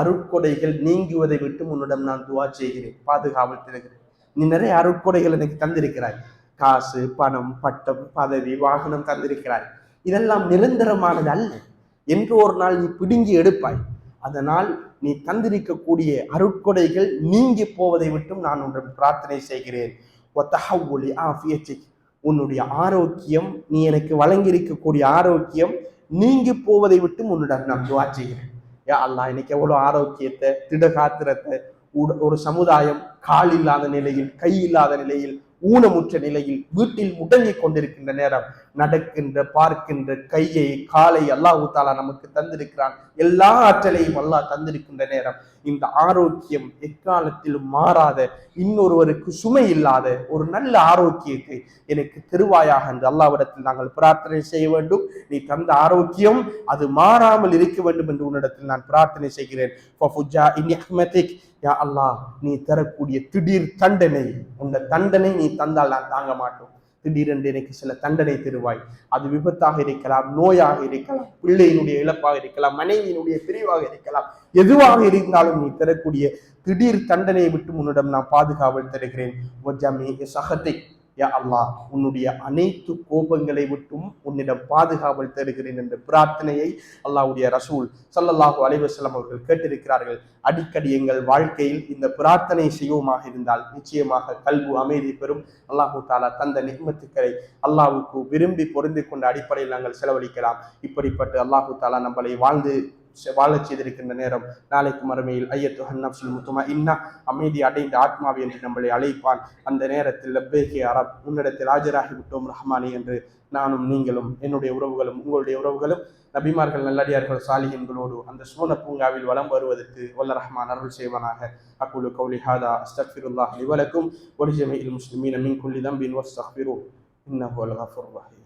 A: அருட்கொடைகள் நீங்குவதை விட்டு உன்னிடம் நான் துவா செய்கிறேன், பாதுகாவல் தருகிறேன். நீ நிறைய அருட்கொடைகள் எனக்கு தந்திருக்கிறாய். காசு, பணம், பட்டம், பதவி, வாகனம் தந்திருக்கிறாய். இதெல்லாம் நிரந்தரமானது அல்ல. என்று ஒரு நாள் நீ பிடுங்கி எடுப்பாய். அதனால் நீ தந்திருக்கக்கூடிய அருட்கொடைகள் நீங்கி போவதை விட்டும் நான் உன்னிடம் பிரார்த்தனை செய்கிறேன். உன்னுடைய ஆரோக்கியம், நீ எனக்கு வழங்கியிருக்கக்கூடிய ஆரோக்கியம் நீங்கி போவதை விட்டும் உன்னிடம் நான் துவா செய்கிறேன். யா அல்லாஹ், எனக்கு எவ்வளவு ஆரோக்கியத்தை, திடகாத்திரத்தை, ஒரு சமுதாயம் கால் இல்லாத நிலையில், கை இல்லாத நிலையில், ஊனமுற்ற நிலையில் வீட்டில் முடங்கிக் கொண்டிருக்கின்ற நேரம், நடக்கின்ற பார்க்கின்ற கையை காலை அல்லாஹ் தஆலா நமக்கு தந்திருக்கிறான். எல்லா ஆற்றலையும் அல்லாஹ் தந்திருக்கின்ற நேரம், இந்த ஆரோக்கியம் எக்காலத்திலும் மாறாத, இன்னொருவருக்கு சுமை இல்லாத ஒரு நல்ல ஆரோக்கியத்தை எனக்கு திருவாயாக என்று அல்லாஹ்விடத்தில் நாங்கள் பிரார்த்தனை செய்ய வேண்டும். நீ தந்த ஆரோக்கியம் அது மாறாமல் இருக்க வேண்டும் என்று உன்னிடத்தில் நான் பிரார்த்தனை செய்கிறேன். யா அல்லாஹ், நீ தரக்கூடிய திடீர் தண்டனை, உன்னை தண்டனை நீ தந்தால் நான் தாங்க மாட்டோம். திடீரென்று எனக்கு சில தண்டனை தருவாய். அது விபத்தாக இருக்கலாம், நோயாக இருக்கலாம், பிள்ளையினுடைய இழப்பாக இருக்கலாம், மனைவியினுடைய பிரிவாக இருக்கலாம். எதுவாக இருந்தாலும் நீ தரக்கூடிய திடீர் தண்டனையை விட்டு உன்னிடம் நான் பாதுகாவல் தருகிறேன். யா அல்லாஹ், உன்னுடைய அனைத்து கோபங்களை விட்டும் உன்னிடம் பாதுகாவல் தருகிறேன் என்ற பிரார்த்தனையை அல்லாஹ்வுடைய ரசூல் ஸல்லல்லாஹு அலைஹி வஸல்லம் அவர்கள் கேட்டிருக்கிறார்கள். அடிக்கடி எங்கள் வாழ்க்கையில் இந்த பிரார்த்தனை செய்வோமாக இருந்தால் நிச்சயமாக கல்பு அமைதி பெறும். அல்லாஹு தஆலா தந்த நிஅமத்துக்களை அல்லாஹ்வுக்கு விரும்பி பொருந்தி கொண்ட அடிப்படையில் நாங்கள் செலவழிக்கலாம். இப்படிப்பட்டு அல்லாஹு தஆலா நம்மளை வாழச் செய்திருக்கின்ற நேரம், நாளைக்கு மறுமையில் ஐயத்துஹன் நஃப்ஸுல் முத்மஇன்னா, அமைதி அடைந்த ஆத்மாவை என்று நம்மளை அழைப்பான். அந்த நேரத்தில் லப்பைக் யா ரப், உன்னிடத்தில் ஆஜராகி விட்டோம் ரஹ்மானி என்று நானும் நீங்களும், என்னுடைய உறவுகளும் உங்களுடைய உறவுகளும், நபிமார்கள், நல்லடியார்கள், சாலிஹீன்களோடு அந்த சுவன பூங்காவில் வலம் வருவதற்கு வல்ல ரஹ்மான் அருள் செய்வானாக. அக்கூலு கௌலி ஹாதா அஸ்தக்ஃபிருல்லாஹ் லி வலக்கும் வ லிஜமீஇல் முஸ்லிமீன மின் குல்லி தம்பின் வஸ்தக்ஃபிருஹு இன்னஹு அல் கஃபூர் ரஹீம்.